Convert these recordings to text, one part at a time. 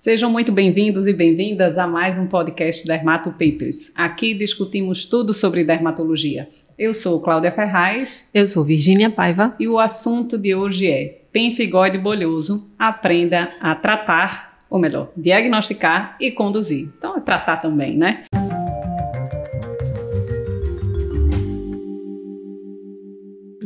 Sejam muito bem-vindos e bem-vindas a mais um podcast Dermato Papers. Aqui discutimos tudo sobre dermatologia. Eu sou Cláudia Ferraz. Eu sou Virgínia Paiva. E o assunto de hoje é pemphigoide bolhoso, aprenda a tratar, ou melhor, diagnosticar e conduzir. Então é tratar também, né?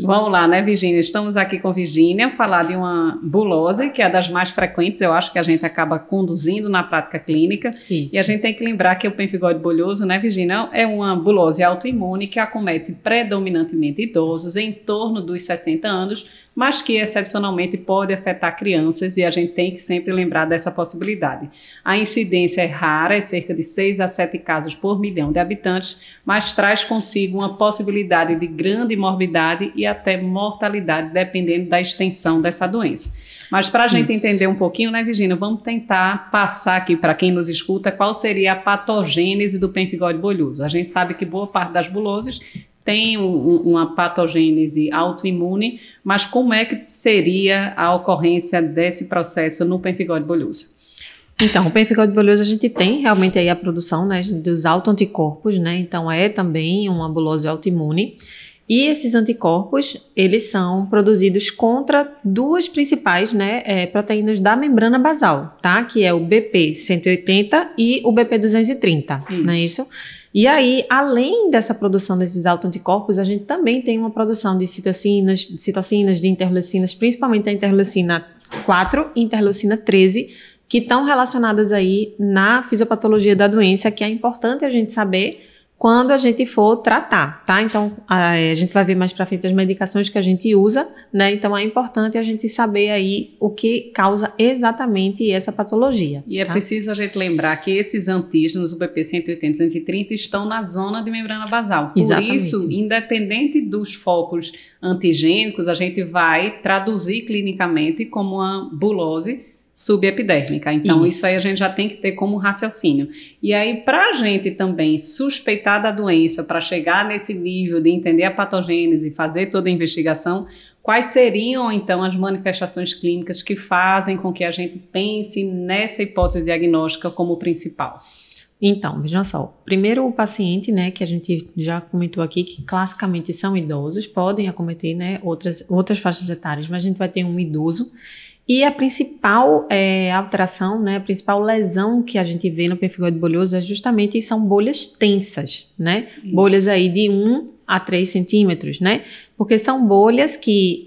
Vamos lá, né, Virgínia? Estamos aqui com Virgínia, falar de uma bulose, que é das mais frequentes, eu acho que a gente acaba conduzindo na prática clínica. Isso. E a gente tem que lembrar que o pemphigoide bolhoso, né, Virgínia, é uma bulose autoimune que acomete predominantemente idosos em torno dos 60 anos, mas que excepcionalmente pode afetar crianças e a gente tem que sempre lembrar dessa possibilidade. A incidência é rara, é cerca de 6 a 7 casos por milhão de habitantes, mas traz consigo uma possibilidade de grande morbidade e até mortalidade, dependendo da extensão dessa doença. Mas para a gente entender um pouquinho, né, Virgínia, vamos tentar passar aqui para quem nos escuta qual seria a patogênese do pemphigoide bolhoso. A gente sabe que boa parte das buloses tem uma patogênese autoimune, mas como é que seria a ocorrência desse processo no pemphigoide bolhoso? Então, o pemphigoide bolhoso a gente tem realmente aí a produção, né, dos autoanticorpos, né, então é também uma bulose autoimune. E esses anticorpos, eles são produzidos contra duas principais, né, proteínas da membrana basal, tá? Que é o BP180 e o BP230, não é isso? E aí, além dessa produção desses autoanticorpos, a gente também tem uma produção de citocinas, de interleucinas, principalmente a interleucina 4 e interleucina 13, que estão relacionadas aí na fisiopatologia da doença, que é importante a gente saber quando a gente for tratar, tá? Então, a gente vai ver mais pra frente as medicações que a gente usa, né? Então, é importante a gente saber aí o que causa exatamente essa patologia. E é preciso a gente lembrar que esses antígenos, o BP180 e 230, estão na zona de membrana basal. Por isso, independente dos focos antigênicos, a gente vai traduzir clinicamente como uma bulose subepidérmica. Então, isso aí a gente já tem que ter como raciocínio. E aí, para a gente também suspeitar da doença, para chegar nesse nível de entender a patogênese e fazer toda a investigação, quais seriam, então, as manifestações clínicas que fazem com que a gente pense nessa hipótese diagnóstica como principal? Então, vejam só, primeiro o paciente, né, que a gente já comentou aqui, que classicamente são idosos, podem acometer, né, outras faixas etárias, mas a gente vai ter um idoso. E a principal alteração, né, a principal lesão que a gente vê no pemphigoide bolhoso é justamente são bolhas tensas, né? Isso. Bolhas aí de 1 a 3 centímetros, né? Porque são bolhas que,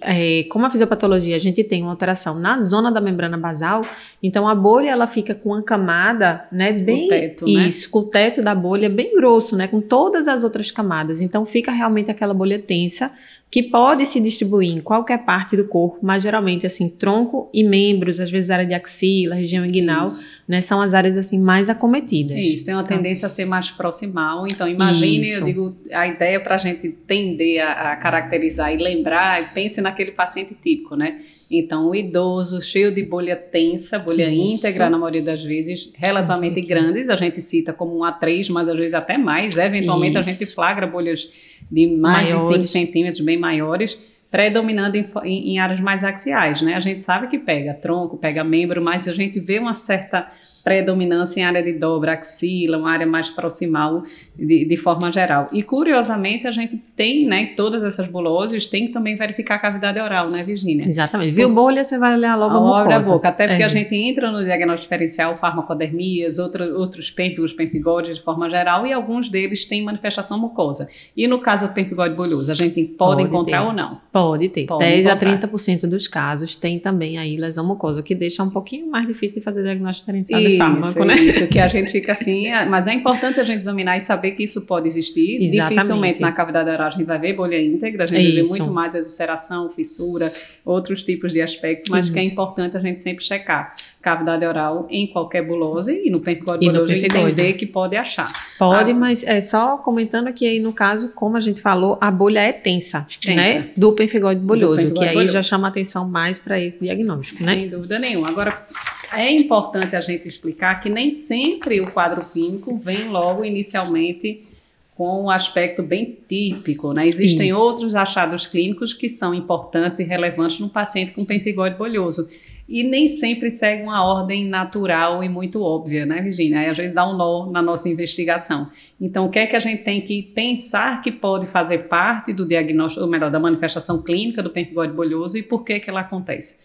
como a fisiopatologia, a gente tem uma alteração na zona da membrana basal, então a bolha ela fica com uma camada, né, bem... O teto, isso, né? Com o teto da bolha bem grosso, né? Com todas as outras camadas. Então fica realmente aquela bolha tensa, que pode se distribuir em qualquer parte do corpo, mas geralmente, assim, tronco e membros, às vezes área de axila, região inguinal, né, são as áreas, assim, mais acometidas. Isso, tem uma tendência a ser mais proximal, então imagine, eu digo, a ideia para a gente tender a caracterizar e lembrar, pense naquele paciente típico, né? Então, o idoso, cheio de bolha tensa, bolha íntegra, na maioria das vezes, relativamente grandes, a gente cita como um A3, mas às vezes até mais, eventualmente a gente flagra bolhas de mais de 5 centímetros, bem maiores, predominando em áreas mais axiais, né? A gente sabe que pega tronco, pega membro, mas a gente vê uma certa predominância em área de dobra, axila, uma área mais proximal de forma geral. E curiosamente a gente tem, né, todas essas buloses, tem que também verificar a cavidade oral, né, Virgínia? Exatamente. Viu bolha, você vai olhar logo a mucosa. Boca, até porque a gente entra no diagnóstico diferencial, farmacodermias, outros pênfigos, pemphigoides de forma geral, e alguns deles têm manifestação mucosa. E no caso do pemphigoide bolhoso, a gente pode encontrar ou não? Pode ter. 10 a 30% dos casos tem também aí lesão mucosa, o que deixa um pouquinho mais difícil de fazer diagnóstico diferenciado. Fármaco, né? Isso, que a gente fica assim, mas é importante a gente examinar e saber que isso pode existir. Exatamente. Dificilmente na cavidade oral a gente vai ver bolha íntegra, a gente vai ver muito mais exulceração, fissura, outros tipos de aspectos, mas que é importante a gente sempre checar cavidade oral em qualquer bulose e no pemphigoide bolhoso entender que pode achar. Pode, mas só comentando aqui aí no caso, como a gente falou, a bolha é tensa. Né? Do pemphigoide bolhoso, que aí já chama atenção mais para esse diagnóstico, né? Sem dúvida nenhuma. Agora, é importante a gente explicar que nem sempre o quadro clínico vem logo inicialmente com um aspecto bem típico, né? Existem outros achados clínicos que são importantes e relevantes no paciente com pemphigoide bolhoso. e nem sempre segue uma ordem natural e muito óbvia, né, Virginia? Aí às vezes dá um nó na nossa investigação. Então, o que é que a gente tem que pensar que pode fazer parte do diagnóstico, ou melhor, da manifestação clínica do pempigóide bolhoso e por que ela acontece?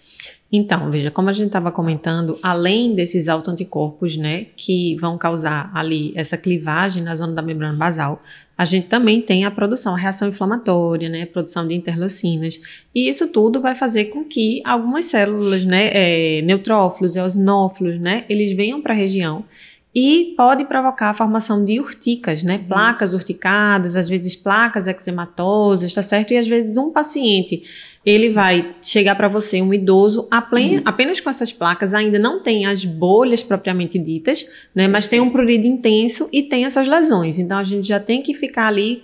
Então, veja, como a gente estava comentando, além desses autoanticorpos, né, que vão causar ali essa clivagem na zona da membrana basal, a gente também tem a produção, a reação inflamatória, né, a produção de interleucinas, e isso tudo vai fazer com que algumas células, né, neutrófilos, eosinófilos, né, eles venham para a região e pode provocar a formação de urticas, né, placas urticadas, às vezes placas eczematosas, tá certo? E às vezes um paciente, ele vai chegar para você, um idoso, apenas com essas placas, ainda não tem as bolhas propriamente ditas, né, mas tem um prurido intenso e tem essas lesões. Então, a gente já tem que ficar ali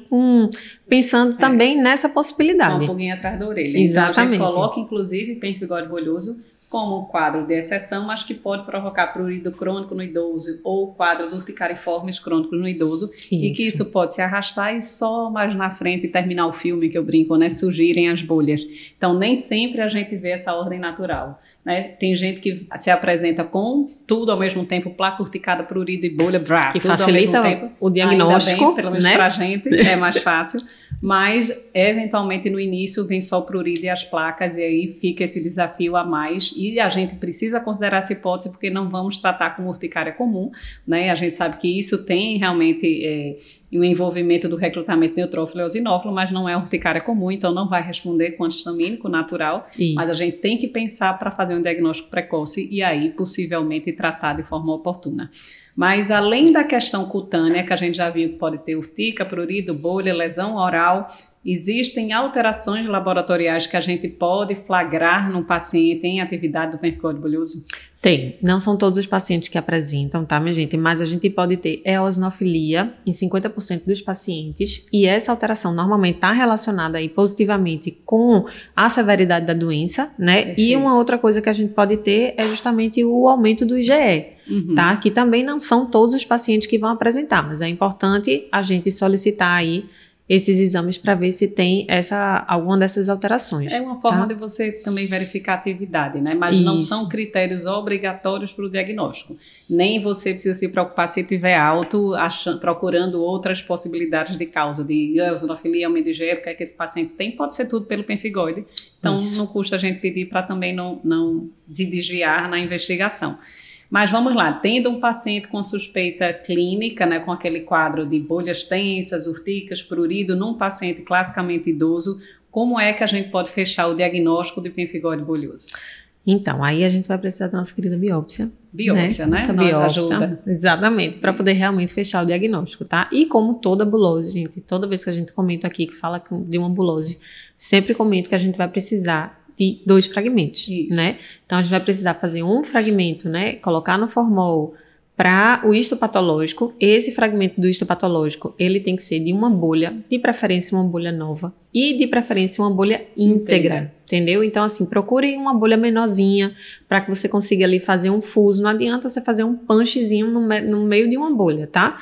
pensando também nessa possibilidade. Um pouquinho atrás da orelha. Exatamente. Então, a gente coloca, inclusive, pempigóide bolhoso como um quadro de exceção, mas que pode provocar prurido crônico no idoso ou quadros urticariformes crônicos no idoso, e que isso pode se arrastar e só mais na frente terminar o filme, que eu brinco, né, surgirem as bolhas. Então, nem sempre a gente vê essa ordem natural, né? Tem gente que se apresenta com tudo ao mesmo tempo, placa urticada, prurido e bolha, que tudo facilita ao mesmo tempo. o diagnóstico, ainda bem, pelo menos, né? pra gente é mais fácil, mas eventualmente no início vem só o prurido e as placas, e aí fica esse desafio a mais, e a gente precisa considerar essa hipótese porque não vamos tratar como urticária comum, né? A gente sabe que isso tem realmente o envolvimento do recrutamento neutrófilo e eosinófilo, mas não é urticária comum, então não vai responder com antihistamínico natural. Isso. Mas a gente tem que pensar para fazer um diagnóstico precoce e aí possivelmente tratar de forma oportuna. Mas além da questão cutânea, que a gente já viu que pode ter urtica, prurido, bolha, lesão oral, existem alterações laboratoriais que a gente pode flagrar num paciente em atividade do pempigóide bolhoso? Tem. Não são todos os pacientes que apresentam, tá, minha gente? Mas a gente pode ter eosinofilia em 50% dos pacientes, e essa alteração normalmente está relacionada aí positivamente com a severidade da doença, né? Perfeito. E uma outra coisa que a gente pode ter é justamente o aumento do IgE, tá? Que também não são todos os pacientes que vão apresentar, mas é importante a gente solicitar aí esses exames para ver se tem alguma dessas alterações. É uma forma de você também verificar a atividade, né? Mas não são critérios obrigatórios para o diagnóstico. Nem você precisa se preocupar se tiver alto, procurando outras possibilidades de causa, de eosinofilia, aumento de IgE, o que é que esse paciente tem, pode ser tudo pelo pempigóide. Então, não custa a gente pedir para também não se desviar na investigação. Mas vamos lá, tendo um paciente com suspeita clínica, né, com aquele quadro de bolhas tensas, urticas, prurido, num paciente classicamente idoso, como é que a gente pode fechar o diagnóstico de pempigóide bolhoso? Então, aí a gente vai precisar da nossa querida biópsia. Biópsia, né? Essa biópsia, ajuda. Exatamente, para poder realmente fechar o diagnóstico, tá? E como toda bulose, gente, toda vez que a gente comenta aqui, que fala de uma bulose, sempre comento que a gente vai precisar de 2 fragmentos, né? Então, a gente vai precisar fazer um fragmento, né? Colocar no formol para o histopatológico. Esse fragmento do histopatológico, ele tem que ser de uma bolha, de preferência uma bolha nova e de preferência uma bolha íntegra, entendeu? Então, assim, procure uma bolha menorzinha para que você consiga ali fazer um fuso. Não adianta você fazer um punchzinho no meio de uma bolha, tá?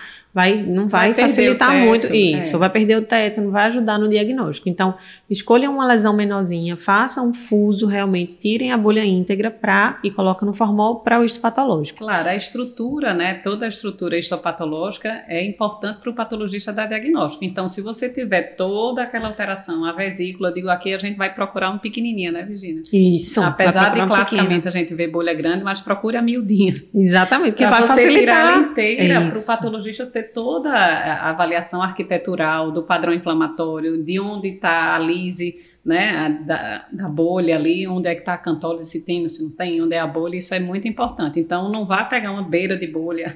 Não vai facilitar muito isso, vai perder o teto, não vai ajudar no diagnóstico. Então, escolha uma lesão menorzinha, faça um fuso realmente, tirem a bolha íntegra e coloquem no formol para o histopatológico. Claro, a estrutura, né, toda a estrutura histopatológica é importante para o patologista dar diagnóstico. Então, se você tiver toda aquela alteração, a vesícula, digo aqui, a gente vai procurar um pequenininho, né, Virginia? Isso. Apesar de classicamente a gente ver bolha grande, mas procure a miudinha. Exatamente, porque vai você facilitar. Tirar ela inteira para o patologista ter toda a avaliação arquitetural do padrão inflamatório, de onde está a lise, né, da bolha ali, onde é que está a cantólise, se tem, se não tem, onde é a bolha, isso é muito importante. Então, não vá pegar uma beira de bolha,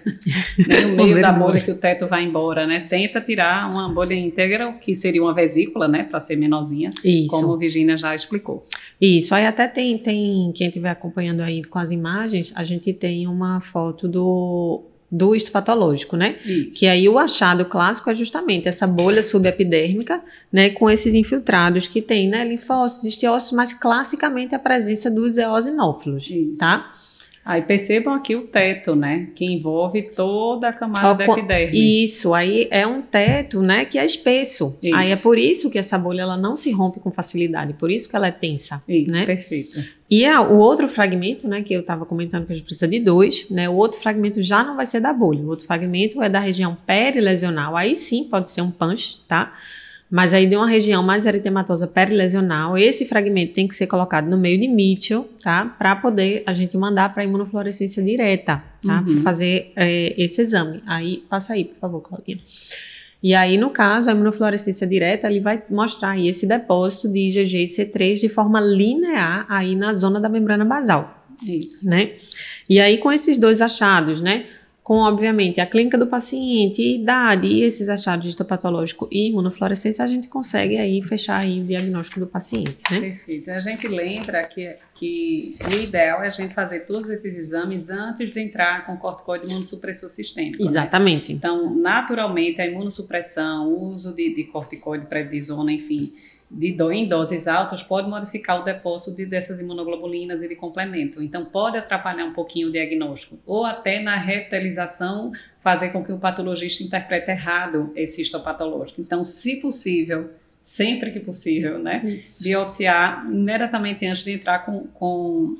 nem no meio da bolha que o teto vai embora, né? Tenta tirar uma bolha íntegra, que seria uma vesícula, né, para ser menorzinha, como a Virginia já explicou. Isso, aí até tem quem estiver acompanhando aí com as imagens, a gente tem uma foto do histopatológico, né? Isso. Que aí o achado clássico é justamente essa bolha subepidérmica, né? Com esses infiltrados que tem, né? Linfócitos, histiócitos, mas classicamente a presença dos eosinófilos, tá? Aí percebam aqui o teto, né? Que envolve toda a camada da epiderme. Isso, aí é um teto, né? Que é espesso. Aí é por isso que essa bolha ela não se rompe com facilidade, por isso que ela é tensa. Isso, né? Perfeito. E o outro fragmento, né, que eu estava comentando que a gente precisa de 2, né, o outro fragmento já não vai ser da bolha, o outro fragmento é da região perilesional, aí sim pode ser um punch, tá? Mas aí de uma região mais eritematosa perilesional, esse fragmento tem que ser colocado no meio de Mitchell, tá? Para poder a gente mandar para imunofluorescência direta, tá? Para fazer esse exame. Aí, passa aí, por favor, Claudinha. E aí, no caso, a imunofluorescência direta, ele vai mostrar aí esse depósito de IgG e C3 de forma linear aí na zona da membrana basal. Isso. Né? E aí, com esses 2 achados, né? Com, obviamente, a clínica do paciente, idade e esses achados de histopatológico e imunofluorescência, a gente consegue aí fechar aí o diagnóstico do paciente, né? Perfeito. A gente lembra que o ideal é a gente fazer todos esses exames antes de entrar com corticoide imunossupressor sistêmico. Exatamente. Né? Então, naturalmente, a imunossupressão, o uso de corticoide, prednisona, enfim, em doses altas, pode modificar o depósito dessas imunoglobulinas e de complemento. Então, pode atrapalhar um pouquinho o diagnóstico. Ou até na reptilização, fazer com que o patologista interprete errado esse histopatológico. Então, se possível, sempre que possível, né? Isso. Biopsiar imediatamente antes de entrar com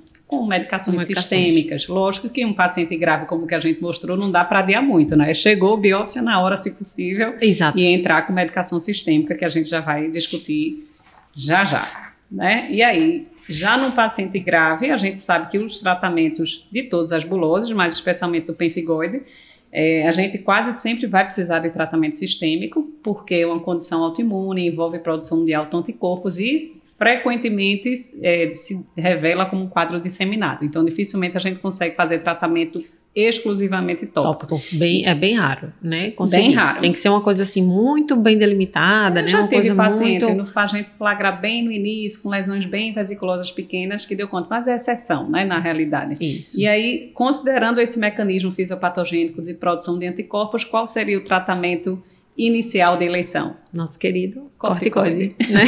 medicações sistêmicas. Lógico que um paciente grave, como que a gente mostrou, não dá para adiar muito, né? Chegou, biópsia na hora, se possível. Exato. E entrar com medicação sistêmica, que a gente já vai discutir já, né? E aí, já num paciente grave, a gente sabe que os tratamentos de todas as buloses, mas especialmente do pemfigoide, a gente quase sempre vai precisar de tratamento sistêmico, porque é uma condição autoimune, envolve produção de autoanticorpos e frequentemente se revela como um quadro disseminado. Então, dificilmente a gente consegue fazer tratamento exclusivamente tópico. É bem raro, né? Conseguir. Bem raro. Tem que ser uma coisa assim muito bem delimitada, né? Já uma teve coisa paciente, muito... a gente flagra bem no início, com lesões bem vesiculosas pequenas, que deu conta, mas é exceção, né, na realidade. Isso. E aí, considerando esse mecanismo fisiopatogênico de produção de anticorpos, qual seria o tratamento inicial de eleição? Nosso querido corticoide. Né?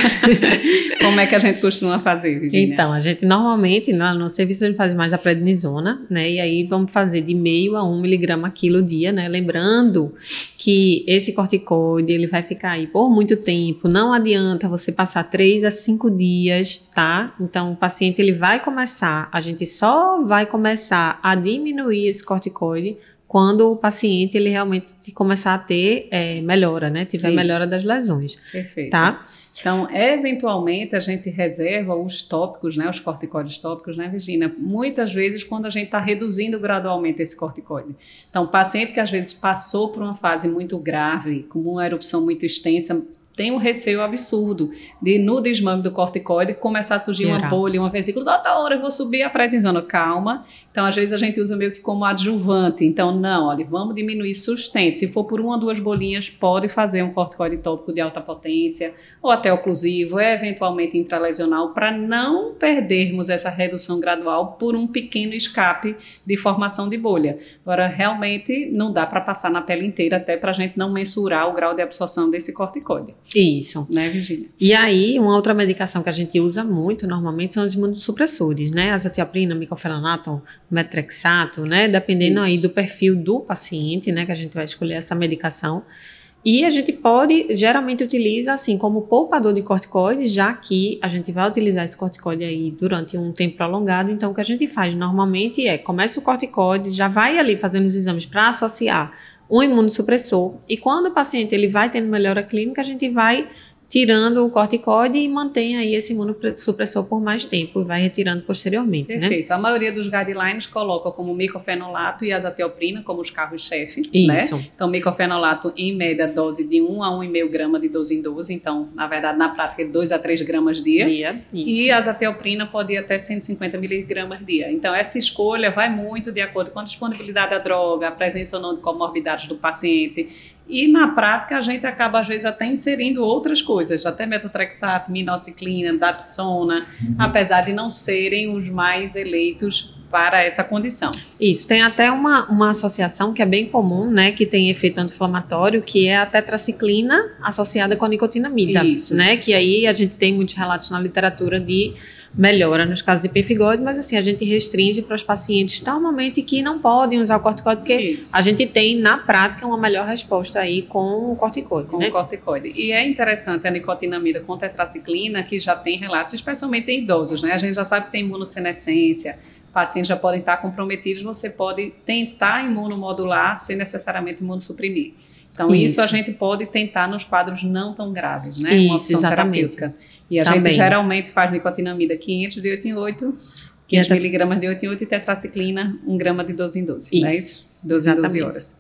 Como é que a gente costuma fazer, Virginia? Então, a gente normalmente, no serviço a gente faz mais a prednisona, né? E aí vamos fazer de meio a 1 miligrama quilo dia, né? Lembrando que esse corticoide, ele vai ficar aí por muito tempo, não adianta você passar 3 a 5 dias, tá? Então, o paciente, ele vai começar, a gente só vai começar a diminuir esse corticoide quando o paciente ele realmente começar a ter melhora, né? Tiver melhora das lesões. Perfeito. Tá? Então, eventualmente, a gente reserva os tópicos, né? Os corticoides tópicos, né, Virginia? Muitas vezes, quando a gente está reduzindo gradualmente esse corticoide. Então, o paciente que às vezes passou por uma fase muito grave, com uma erupção muito extensa, tem um receio absurdo de, no desmame do corticoide, começar a surgir uma bolha, uma vesícula. Doutora, eu vou subir a prednisona. Calma. Então, às vezes, a gente usa meio que como adjuvante. Então, não, olha, vamos diminuir sustento. Se for por 1 ou 2 bolinhas, pode fazer um corticoide tópico de alta potência, ou até oclusivo, eventualmente intralesional, para não perdermos essa redução gradual por um pequeno escape de formação de bolha. Agora, realmente, não dá para passar na pele inteira, até para a gente não mensurar o grau de absorção desse corticoide. Isso. Né, Virginia? E aí, uma outra medicação que a gente usa muito normalmente são os imunossupressores, né? Azatioprina, micofenonato, metrexato, né? Dependendo aí do perfil do paciente, né? Que a gente vai escolher essa medicação. E a gente geralmente utiliza assim como poupador de corticoides, já que a gente vai utilizar esse corticoide aí durante um tempo prolongado. Então, o que a gente faz normalmente começa o corticoide, já vai ali fazendo os exames para associar um imunossupressor, e quando o paciente ele vai tendo melhora clínica, a gente vai tirando o corticoide e mantém aí esse imunossupressor por mais tempo e vai retirando posteriormente. Perfeito. Né? A maioria dos guidelines coloca como micofenolato e azatioprina como os carros-chefe. Isso. Né? Então, micofenolato, em média, dose de 1 a 1,5 grama de 12 em 12. Então, na verdade, na prática, 2 a 3 gramas dia. E a azatioprina pode ir até 150 miligramas dia. Então, essa escolha vai muito de acordo com a disponibilidade da droga, a presença ou não de comorbidades do paciente. E na prática a gente acaba às vezes até inserindo outras coisas, até metotrexato, minoxiclina, dapsona, apesar de não serem os mais eleitos para essa condição. Isso, tem até uma associação que é bem comum, né, que tem efeito anti-inflamatório, que é a tetraciclina associada com a nicotinamida, né, que aí a gente tem muitos relatos na literatura de melhora nos casos de pemphigoide, mas assim, a gente restringe para os pacientes normalmente que não podem usar o corticoide, porque a gente tem, na prática, uma melhor resposta aí com o corticoide. Com o corticoide. E é interessante a nicotinamida com tetraciclina, que já tem relatos, especialmente em idosos, né? A gente já sabe que tem imunossenescência, pacientes já podem estar comprometidos, você pode tentar imunomodular sem necessariamente imunossuprimir. Então, isso a gente pode tentar nos quadros não tão graves, né? Uma opção terapêutica. E a gente geralmente faz nicotinamida 500 de 8 em 8, 500 miligramas de 8 em 8 e tetraciclina 1 grama de 12 em 12. Não é isso? 12 em 12 horas.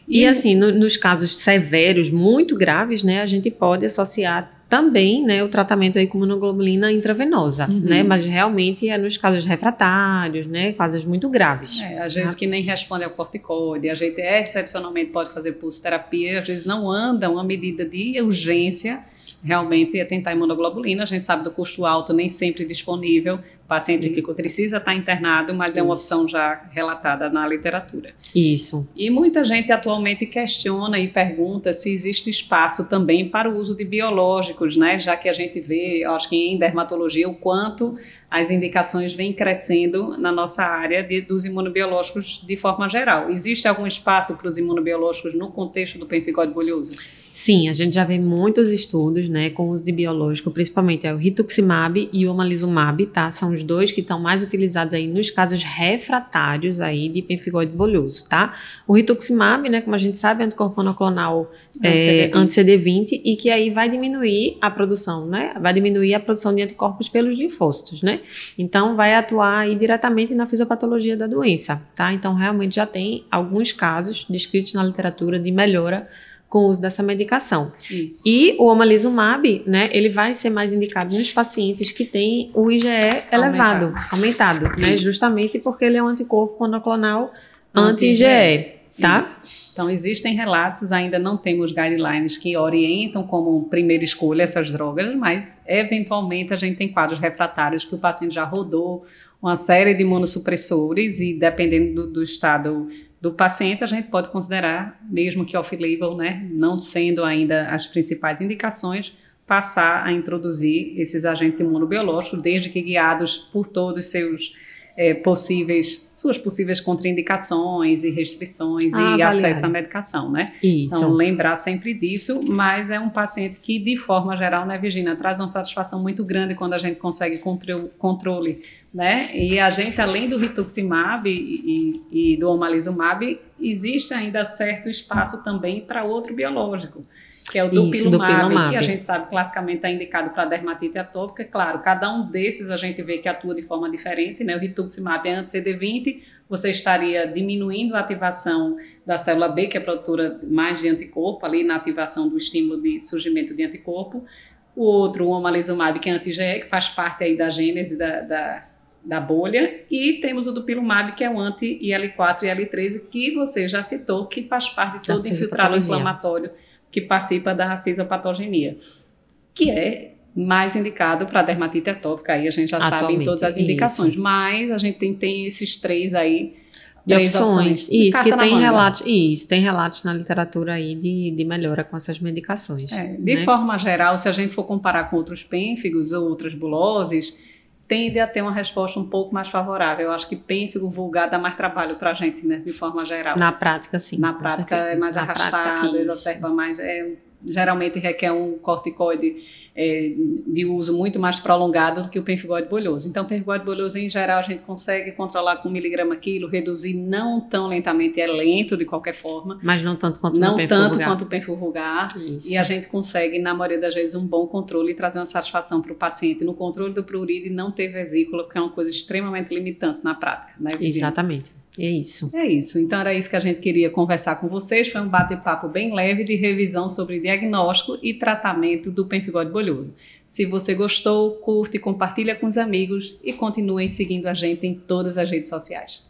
E assim, nos casos severos, muito graves, né, a gente pode associar também, né, o tratamento aí com imunoglobulina intravenosa, né, mas realmente é nos casos refratários, né, casos muito graves. Às vezes que nem responde ao corticoide, a gente excepcionalmente pode fazer pulsoterapia, às vezes não anda uma medida de urgência, realmente é tentar imunoglobulina, a gente sabe do custo alto, nem sempre disponível, o paciente precisa estar internado, mas é uma opção já relatada na literatura. Isso. E muita gente atualmente questiona e pergunta se existe espaço também para o uso de biológicos, né? Já que a gente vê, acho que em dermatologia, o quanto as indicações vêm crescendo na nossa área dos imunobiológicos de forma geral. Existe algum espaço para os imunobiológicos no contexto do pemphigoide bulhoso? Sim, a gente já vê muitos estudos, né, com uso de biológico, principalmente o rituximab e o omalizumab, tá? São os dois que estão mais utilizados aí nos casos refratários aí de pemphigoide bulhoso, tá? O rituximab, né, como a gente sabe, é anticorpo monoclonal anti-CD20 e que aí vai diminuir a produção, né? Vai diminuir a produção de anticorpos pelos linfócitos, né? Então, vai atuar aí diretamente na fisiopatologia da doença, tá? Então, realmente já tem alguns casos descritos na literatura de melhora com o uso dessa medicação. Isso. E o omalizumab, né, ele vai ser mais indicado nos pacientes que têm o IgE elevado, aumentado, né, justamente porque ele é um anticorpo monoclonal anti-IgE, tá? Isso. Então, existem relatos, ainda não temos guidelines que orientam como primeira escolha essas drogas, mas eventualmente a gente tem quadros refratários que o paciente já rodou uma série de imunossupressores e dependendo do estado do paciente, a gente pode considerar, mesmo que off-label, né, não sendo ainda as principais indicações, passar a introduzir esses agentes imunobiológicos, desde que guiados por todos seus suas possíveis contraindicações e restrições e acesso à medicação, né? Isso. Então, lembrar sempre disso, mas é um paciente que, de forma geral, né, Virginia, traz uma satisfação muito grande quando a gente consegue controle, né? E a gente, além do rituximab e do omalizumab, existe ainda certo espaço também para outro biológico, que é o dupilumab, que a gente sabe classicamente está indicado para dermatite atópica. Claro, cada um desses a gente vê que atua de forma diferente, né? O rituximab é anti-CD20, você estaria diminuindo a ativação da célula B, que é produtora mais de anticorpo, ali na ativação do estímulo de surgimento de anticorpo. O outro, o omalizumab, que é anti-IgE, que faz parte aí da gênese da bolha, e temos o dupilumab, que é o anti-IL4 e IL13, que você já citou, que faz parte de todo o infiltrado inflamatório que participa da fisiopatogenia, que é mais indicado para dermatite atópica, aí a gente já sabe em todas as indicações, mas a gente tem esses três aí, três opções. Isso, que tem relatos, tem relatos na literatura aí de melhora com essas medicações. De forma geral, se a gente for comparar com outros pênfigos ou outras buloses, tende a ter uma resposta um pouco mais favorável. Eu acho que pênfigo vulgar dá mais trabalho para a gente, né, de forma geral. Na prática, sim. Na prática é mais arrastado, exacerba mais, geralmente requer um corticoide de uso muito mais prolongado do que o pemphigoide bulhoso. Então, o pemphigoide bulhoso, em geral, a gente consegue controlar com 1 miligrama quilo, reduzir não tão lentamente, é lento de qualquer forma. Mas não tanto quanto o pênfigo vulgar. Isso. E a gente consegue, na maioria das vezes, um bom controle e trazer uma satisfação para o paciente. No controle do prurido, não ter vesícula, que é uma coisa extremamente limitante na prática, né, Virginia? Exatamente. É isso. É isso. Então, era isso que a gente queria conversar com vocês. Foi um bate-papo bem leve de revisão sobre diagnóstico e tratamento do pemphigoide bulhoso. Se você gostou, curte, compartilha com os amigos e continuem seguindo a gente em todas as redes sociais.